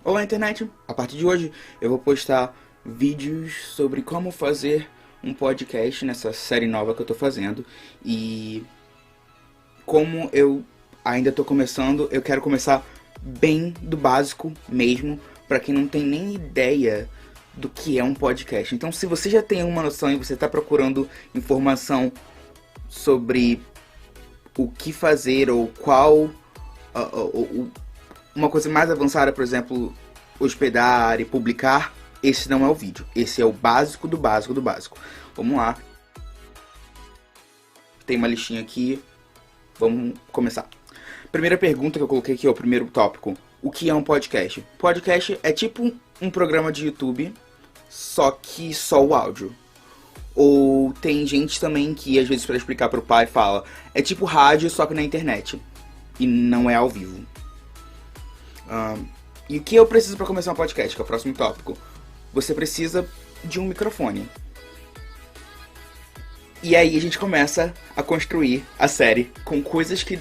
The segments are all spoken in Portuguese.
Olá, internet! A partir de hoje eu vou postar vídeos sobre como fazer um podcast nessa série nova que eu tô fazendo. E como eu ainda tô começando, eu quero começar bem do básico mesmo, pra quem não tem nem ideia do que é um podcast. Então, se você já tem uma noção e você tá procurando informação sobre o que fazer ou qual uma coisa mais avançada, por exemplo, hospedar e publicar, esse não é o vídeo. Esse é o básico do básico do básico. Vamos lá. Tem uma listinha aqui. Vamos começar. Primeira pergunta que eu coloquei aqui é o primeiro tópico. O que é um podcast? Podcast é tipo um programa de YouTube, só que só o áudio. Ou tem gente também que, às vezes, para explicar pro pai, fala: é tipo rádio, só que na internet. E não é ao vivo. E o que eu preciso para começar um podcast, que é o próximo tópico? Você precisa de um microfone. E aí a gente começa a construir a série com coisas que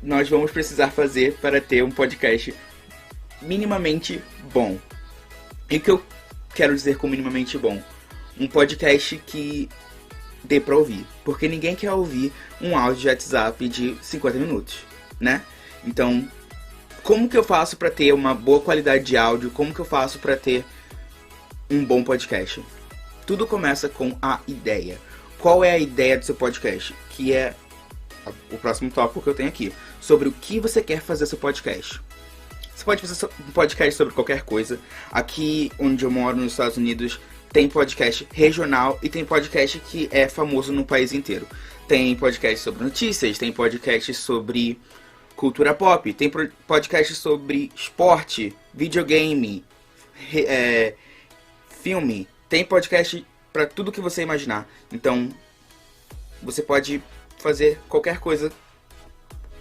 nós vamos precisar fazer para ter um podcast minimamente bom. E o que eu quero dizer com minimamente bom? Um podcast que dê pra ouvir. Porque ninguém quer ouvir um áudio de WhatsApp de 50 minutos, né? Então, como que eu faço pra ter uma boa qualidade de áudio? Como que eu faço pra ter um bom podcast? Tudo começa com a ideia. Qual é a ideia do seu podcast? Que é o próximo tópico que eu tenho aqui. Sobre o que você quer fazer seu podcast. Você pode fazer um podcast sobre qualquer coisa. Aqui onde eu moro, nos Estados Unidos, tem podcast regional e tem podcast que é famoso no país inteiro. Tem podcast sobre notícias, tem podcast sobre cultura pop, tem podcast sobre esporte, videogame, filme. Tem podcast para tudo que você imaginar. Então, você pode fazer qualquer coisa.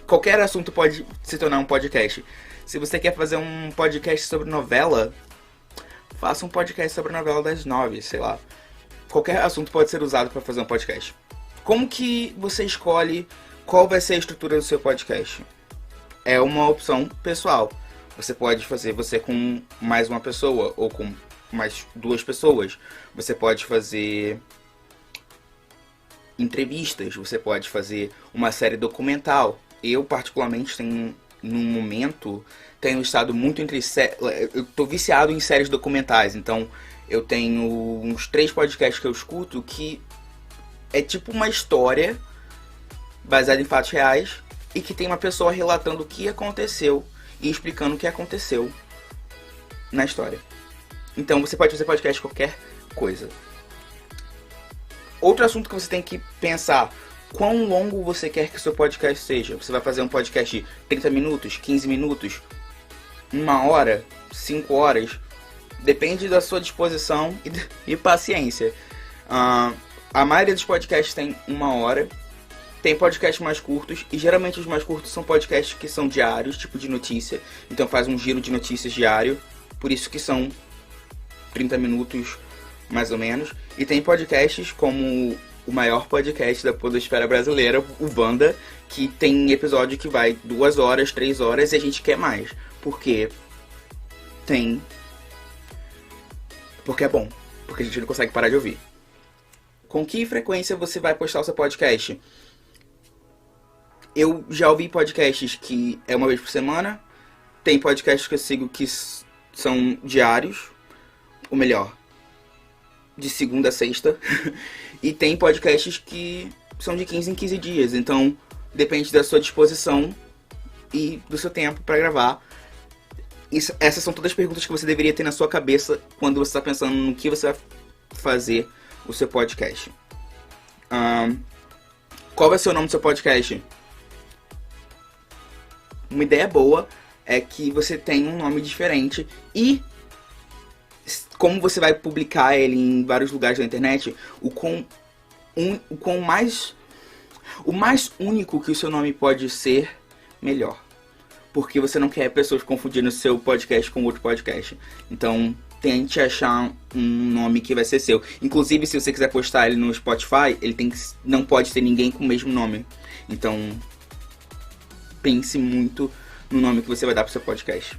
Qualquer assunto pode se tornar um podcast. Se você quer fazer um podcast sobre novela, faça um podcast sobre a novela das 9, sei lá. Qualquer assunto pode ser usado para fazer um podcast. Como que você escolhe qual vai ser a estrutura do seu podcast? É uma opção pessoal. Você pode fazer você com mais uma pessoa ou com mais duas pessoas. Você pode fazer entrevistas, você pode fazer uma série documental. Eu, particularmente, no momento, tenho estado muito entre... Eu tô viciado em séries documentais, então eu tenho uns 3 podcasts que eu escuto que é tipo uma história baseada em fatos reais e que tem uma pessoa relatando o que aconteceu e explicando o que aconteceu na história. Então você pode fazer podcast de qualquer coisa. Outro assunto que você tem que pensar: quão longo você quer que o seu podcast seja? Você vai fazer um podcast de 30 minutos, 15 minutos, 1 hora, 5 horas? Depende da sua disposição e paciência. A maioria dos podcasts tem 1 hora. Tem podcasts mais curtos. E geralmente os mais curtos são podcasts que são diários, tipo de notícia. Então faz um giro de notícias diário. Por isso que são 30 minutos, mais ou menos. E tem podcasts como o maior podcast da podosfera brasileira, o Wanda, que tem episódio que vai 2 horas, 3 horas, e a gente quer mais. Porque é bom. Porque a gente não consegue parar de ouvir. Com que frequência você vai postar o seu podcast? Eu já ouvi podcasts que é 1 vez por semana. Tem podcasts que eu sigo que são diários. Ou melhor, de segunda a sexta. E tem podcasts que são de 15 em 15 dias. Então, depende da sua disposição e do seu tempo para gravar. Essas são todas as perguntas que você deveria ter na sua cabeça quando você está pensando no que você vai fazer o seu podcast. Qual vai ser o nome do seu podcast? Uma ideia boa é que você tenha um nome diferente e como você vai publicar ele em vários lugares da internet, o mais único que o seu nome pode ser, melhor. Porque você não quer pessoas confundindo o seu podcast com outro podcast. Então, tente achar um nome que vai ser seu. Inclusive, se você quiser postar ele no Spotify, não pode ter ninguém com o mesmo nome. Então, pense muito no nome que você vai dar pro seu podcast.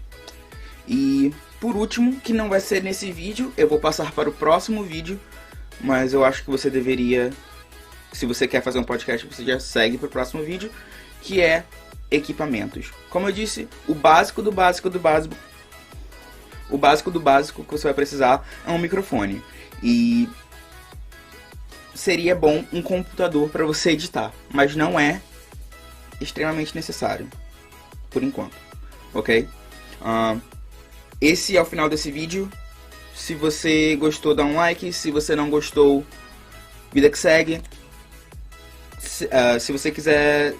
E por último, que não vai ser nesse vídeo, eu vou passar para o próximo vídeo, mas eu acho que você deveria, se você quer fazer um podcast, você já segue para o próximo vídeo, que é equipamentos. Como eu disse, o básico do básico do básico, o básico do básico que você vai precisar é um microfone. E seria bom um computador para você editar, mas não é extremamente necessário, por enquanto, ok? Esse é o final desse vídeo. Se você gostou, dá um like. Se você não gostou, vida que segue. Se você quiser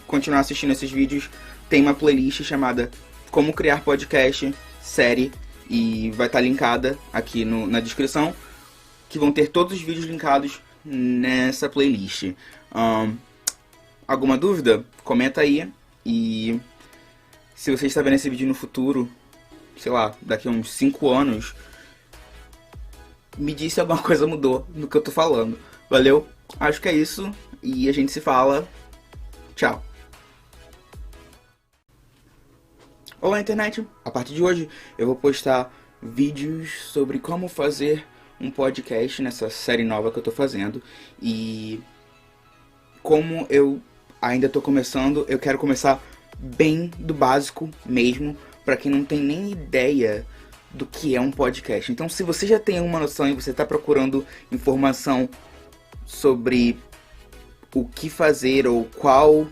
continuar assistindo esses vídeos, tem uma playlist chamada Como Criar Podcast, série, e vai estar linkada aqui na descrição, que vão ter todos os vídeos linkados nessa playlist. Alguma dúvida? Comenta aí. E se você está vendo esse vídeo no futuro, sei lá, daqui a uns 5 anos, me diz se alguma coisa mudou no que eu tô falando. Valeu? Acho que é isso. E a gente se fala. Tchau. Olá, internet! A partir de hoje eu vou postar vídeos sobre como fazer um podcast nessa série nova que eu tô fazendo. E como eu ainda tô começando, eu quero começar bem do básico mesmo, pra quem não tem nem ideia do que é um podcast. Então, se você já tem uma noção e você está procurando informação sobre o que fazer ou qual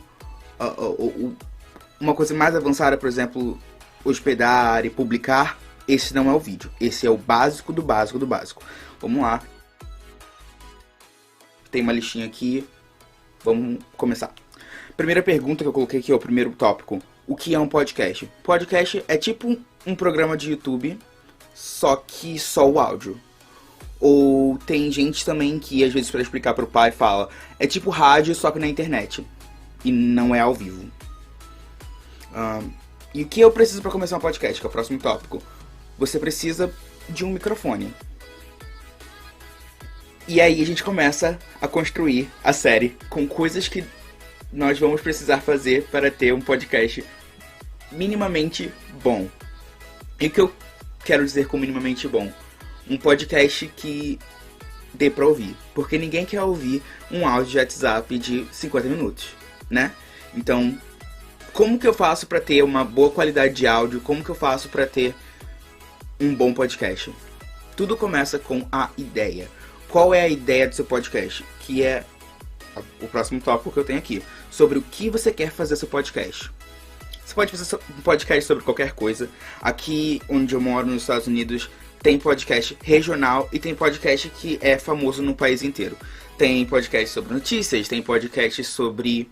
uma coisa mais avançada, por exemplo, hospedar e publicar, esse não é o vídeo. Esse é o básico do básico do básico. Vamos lá. Tem uma listinha aqui. Vamos começar. Primeira pergunta que eu coloquei aqui é o primeiro tópico. O que é um podcast? Podcast é tipo um programa de YouTube, só que só o áudio. Ou tem gente também que, às vezes, para explicar pro pai, fala, é tipo rádio, só que na internet. E não é ao vivo. E o que eu preciso para começar um podcast, que é o próximo tópico? Você precisa de um microfone. E aí a gente começa a construir a série com coisas que nós vamos precisar fazer para ter um podcast minimamente bom. E o que eu quero dizer com minimamente bom? Um podcast que dê pra ouvir. Porque ninguém quer ouvir um áudio de WhatsApp de 50 minutos, né? Então, como que eu faço para ter uma boa qualidade de áudio? Como que eu faço para ter um bom podcast? Tudo começa com a ideia. Qual é a ideia do seu podcast? Que é o próximo tópico que eu tenho aqui. Sobre o que você quer fazer seu podcast. Você pode fazer um podcast sobre qualquer coisa. Aqui onde eu moro, nos Estados Unidos, tem podcast regional e tem podcast que é famoso no país inteiro. Tem podcast sobre notícias, tem podcast sobre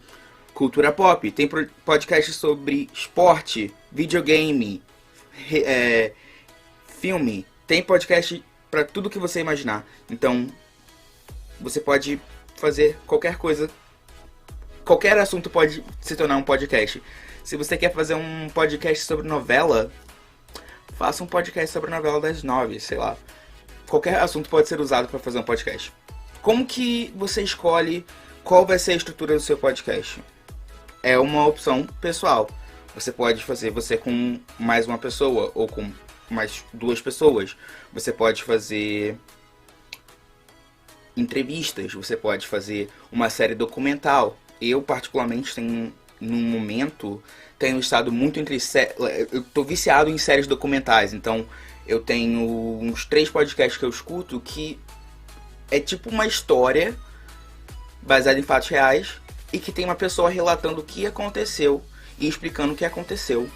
cultura pop, tem podcast sobre esporte, videogame, filme. Tem podcast para tudo que você imaginar. Então, você pode fazer qualquer coisa. Qualquer assunto pode se tornar um podcast. Se você quer fazer um podcast sobre novela, faça um podcast sobre a novela das 9, sei lá. Qualquer assunto pode ser usado para fazer um podcast. Como que você escolhe qual vai ser a estrutura do seu podcast? É uma opção pessoal. Você pode fazer você com mais uma pessoa ou com mais 2 pessoas. Você pode fazer entrevistas, você pode fazer uma série documental. Eu, particularmente, no momento, tenho estado muito entre... Eu tô viciado em séries documentais, então eu tenho uns 3 podcasts que eu escuto que é tipo uma história baseada em fatos reais e que tem uma pessoa relatando o que aconteceu e explicando o que aconteceu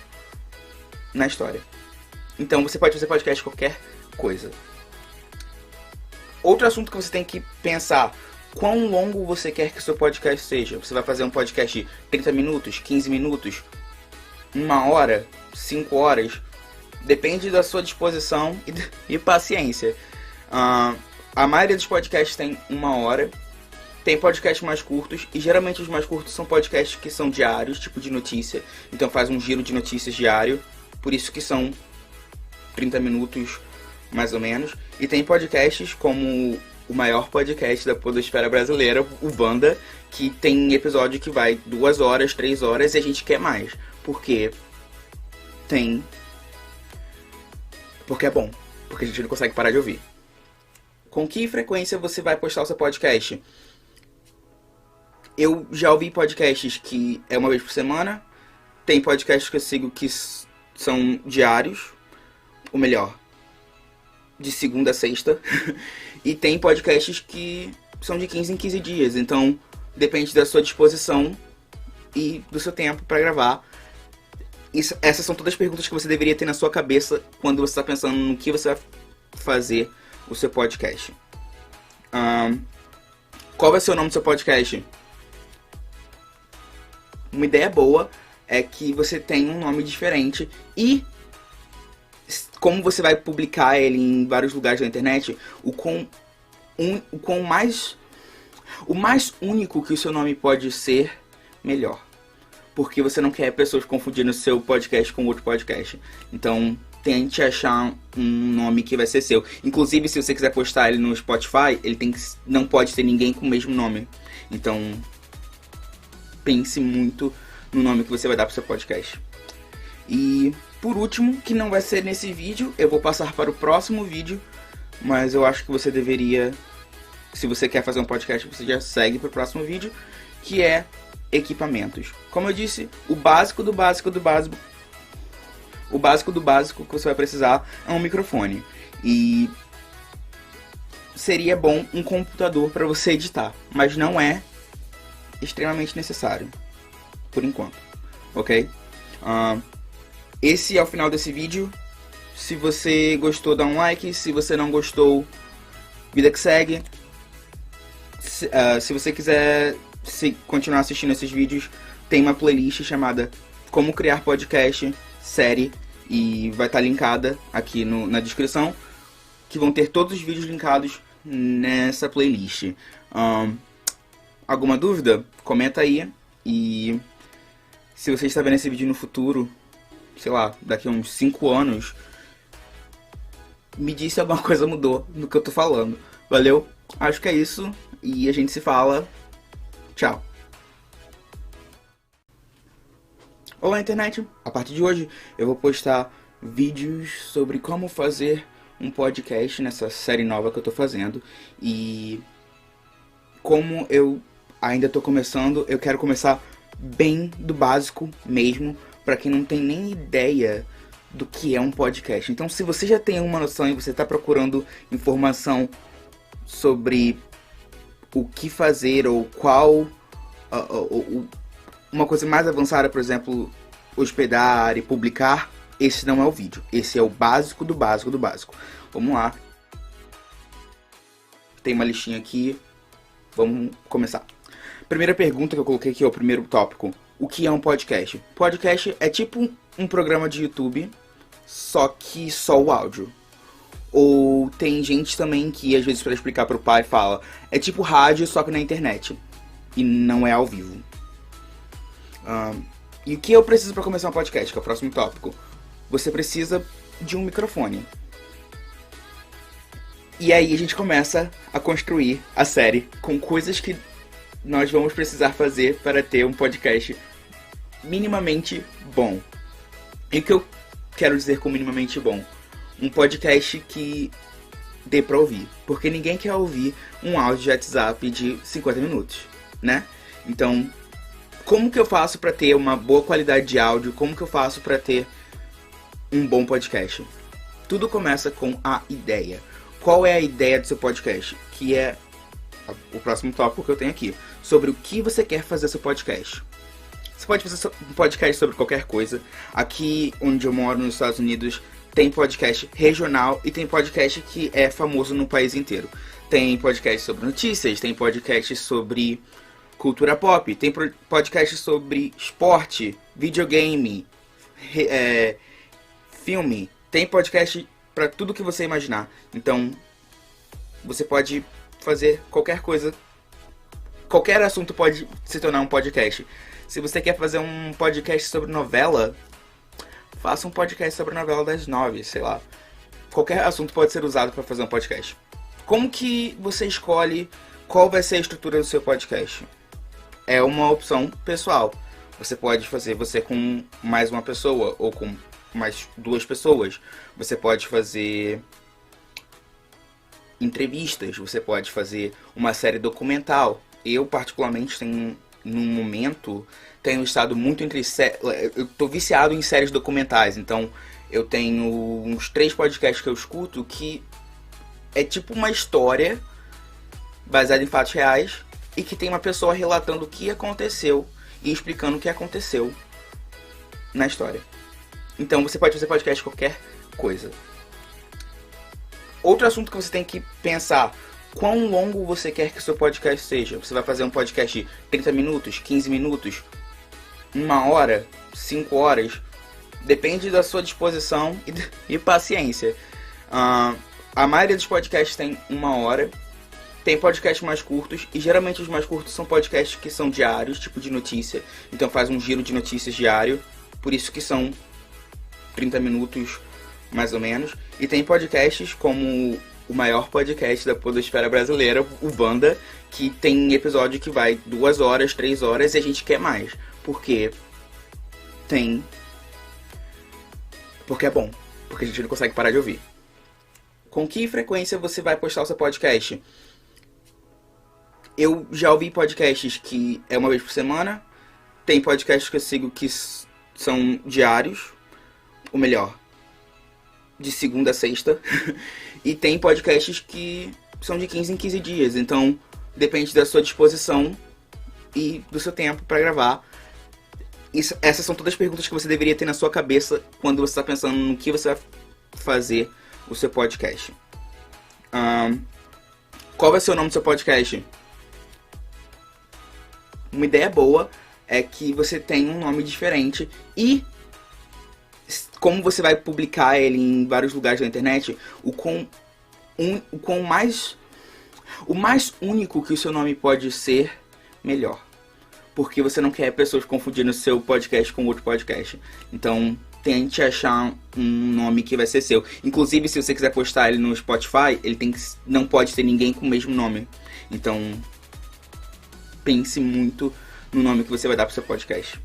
na história. Então você pode fazer podcast de qualquer coisa. Outro assunto que você tem que pensar: quão longo você quer que o seu podcast seja? Você vai fazer um podcast de 30 minutos, 15 minutos, 1 hora, 5 horas? Depende da sua disposição e paciência. A maioria dos podcasts tem 1 hora. Tem podcasts mais curtos, e geralmente os mais curtos são podcasts que são diários, tipo de notícia. Então faz um giro de notícias diário, por isso que são 30 minutos mais ou menos. E tem podcasts como o maior podcast da podosfera brasileira, o Wanda, que tem episódio que vai 2 horas, 3 horas, e a gente quer mais, porque tem porque é bom, porque a gente não consegue parar de ouvir. Com que frequência você vai postar o seu podcast? Eu já ouvi podcasts que é uma vez por semana. Tem podcasts que eu sigo que são diários, ou melhor, de segunda a sexta. E tem podcasts que são de 15 em 15 dias. Então, depende da sua disposição e do seu tempo para gravar. Essas são todas as perguntas que você deveria ter na sua cabeça quando você está pensando no que você vai fazer o seu podcast. Qual vai ser o nome do seu podcast? Uma ideia boa é que você tenha um nome diferente e como você vai publicar ele em vários lugares da internet, o mais único que o seu nome pode ser, melhor. Porque você não quer pessoas confundindo o seu podcast com outro podcast. Então, tente achar um nome que vai ser seu. Inclusive, se você quiser postar ele no Spotify, não pode ter ninguém com o mesmo nome. Então, pense muito no nome que você vai dar pro seu podcast. E, por último, que não vai ser nesse vídeo, eu vou passar para o próximo vídeo, mas eu acho que você deveria, se você quer fazer um podcast, você já segue para o próximo vídeo, que é equipamentos. Como eu disse, o básico do básico do básico, o básico do básico que você vai precisar é um microfone. E seria bom um computador para você editar, mas não é extremamente necessário, por enquanto, ok? Esse é o final desse vídeo. Se você gostou, dá um like. Se você não gostou, vida que segue. Se você quiser continuar assistindo esses vídeos, tem uma playlist chamada Como Criar Podcast, série, e vai estar linkada aqui na descrição, que vão ter todos os vídeos linkados nessa playlist. Alguma dúvida? Comenta aí. E se você está vendo esse vídeo no futuro, sei lá, daqui a uns 5 anos, me diz se alguma coisa mudou no que eu tô falando. Valeu? Acho que é isso. E a gente se fala. Tchau. Olá, internet! A partir de hoje eu vou postar vídeos sobre como fazer um podcast nessa série nova que eu tô fazendo. E como eu ainda tô começando, eu quero começar bem do básico mesmo, pra quem não tem nem ideia do que é um podcast. Então, se você já tem uma noção e você está procurando informação sobre o que fazer ou qual uma coisa mais avançada, por exemplo, hospedar e publicar, esse não é o vídeo. Esse é o básico do básico do básico. Vamos lá. Tem uma listinha aqui. Vamos começar. Primeira pergunta que eu coloquei aqui é o primeiro tópico. O que é um podcast? Podcast é tipo um programa de YouTube, só que só o áudio. Ou tem gente também que, às vezes, para explicar pro pai, fala, é tipo rádio, só que na internet. E não é ao vivo. E o que eu preciso para começar um podcast, que é o próximo tópico? Você precisa de um microfone. E aí a gente começa a construir a série com coisas que nós vamos precisar fazer para ter um podcast minimamente bom. E o que eu quero dizer com minimamente bom? Um podcast que dê pra ouvir. Porque ninguém quer ouvir um áudio de WhatsApp de 50 minutos, né? Então, como que eu faço para ter uma boa qualidade de áudio? Como que eu faço para ter um bom podcast? Tudo começa com a ideia. Qual é a ideia do seu podcast? Que é o próximo tópico que eu tenho aqui. Sobre o que você quer fazer seu podcast. Você pode fazer um podcast sobre qualquer coisa. Aqui onde eu moro, nos Estados Unidos, tem podcast regional e tem podcast que é famoso no país inteiro. Tem podcast sobre notícias, tem podcast sobre cultura pop, tem podcast sobre esporte, videogame, filme. Tem podcast para tudo que você imaginar. Então, você pode fazer qualquer coisa. Qualquer assunto pode se tornar um podcast. Se você quer fazer um podcast sobre novela, faça um podcast sobre a novela das 9, sei lá. Qualquer assunto pode ser usado para fazer um podcast. Como que você escolhe qual vai ser a estrutura do seu podcast? É uma opção pessoal. Você pode fazer você com mais uma pessoa, ou com mais 2 pessoas. Você pode fazer entrevistas, você pode fazer uma série documental. Eu, particularmente, no momento, tenho estado muito entre... Eu tô viciado em séries documentais, então eu tenho uns 3 podcasts que eu escuto que é tipo uma história baseada em fatos reais e que tem uma pessoa relatando o que aconteceu e explicando o que aconteceu na história. Então você pode fazer podcast de qualquer coisa. Outro assunto que você tem que pensar: quão longo você quer que o seu podcast seja? Você vai fazer um podcast de 30 minutos, 15 minutos, 1 hora, 5 horas? Depende da sua disposição e paciência. A maioria dos podcasts tem 1 hora. Tem podcasts mais curtos, e geralmente os mais curtos são podcasts que são diários, tipo de notícia. Então faz um giro de notícias diário, por isso que são 30 minutos mais ou menos. E tem podcasts como o maior podcast da podosfera brasileira, o Wanda, que tem episódio que vai 2 horas, 3 horas, e a gente quer mais. Porque é bom. Porque a gente não consegue parar de ouvir. Com que frequência você vai postar o seu podcast? Eu já ouvi podcasts que é 1 vez por semana. Tem podcasts que eu sigo que são diários. Ou melhor, de segunda a sexta. E tem podcasts que são de 15 em 15 dias. Então, depende da sua disposição e do seu tempo para gravar. Essas são todas as perguntas que você deveria ter na sua cabeça quando você está pensando no que você vai fazer o seu podcast. Qual vai ser o nome do seu podcast? Uma ideia boa é que você tenha um nome diferente e como você vai publicar ele em vários lugares da internet, o mais único que o seu nome pode ser, melhor. Porque você não quer pessoas confundindo o seu podcast com outro podcast. Então, tente achar um nome que vai ser seu. Inclusive, se você quiser postar ele no Spotify, não pode ter ninguém com o mesmo nome. Então, pense muito no nome que você vai dar pro seu podcast.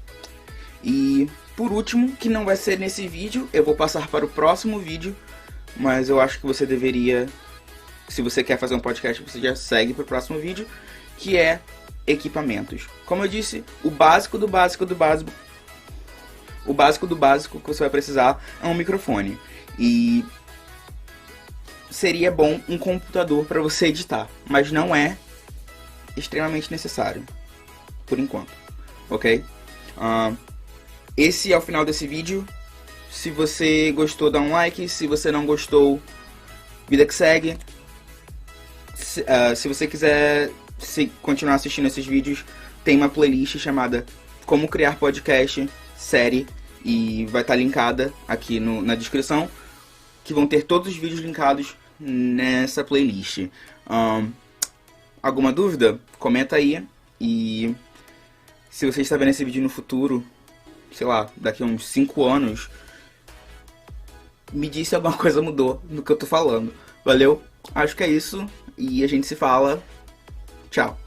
E, por último, que não vai ser nesse vídeo, eu vou passar para o próximo vídeo, mas eu acho que você deveria, se você quer fazer um podcast, você já segue pro próximo vídeo, que é equipamentos. Como eu disse, o básico do básico do básico, o básico do básico que você vai precisar é um microfone. E seria bom um computador para você editar, mas não é extremamente necessário, por enquanto, ok? Esse é o final desse vídeo. Se você gostou, dá um like. Se você não gostou, vida que segue. Se você quiser continuar assistindo esses vídeos, tem uma playlist chamada Como Criar Podcast, série, e vai estar linkada aqui na descrição, que vão ter todos os vídeos linkados nessa playlist. Alguma dúvida? Comenta aí. E se você está vendo esse vídeo no futuro, sei lá, daqui a uns 5 anos, me diz se alguma coisa mudou no que eu tô falando. Valeu? Acho que é isso. E a gente se fala. Tchau.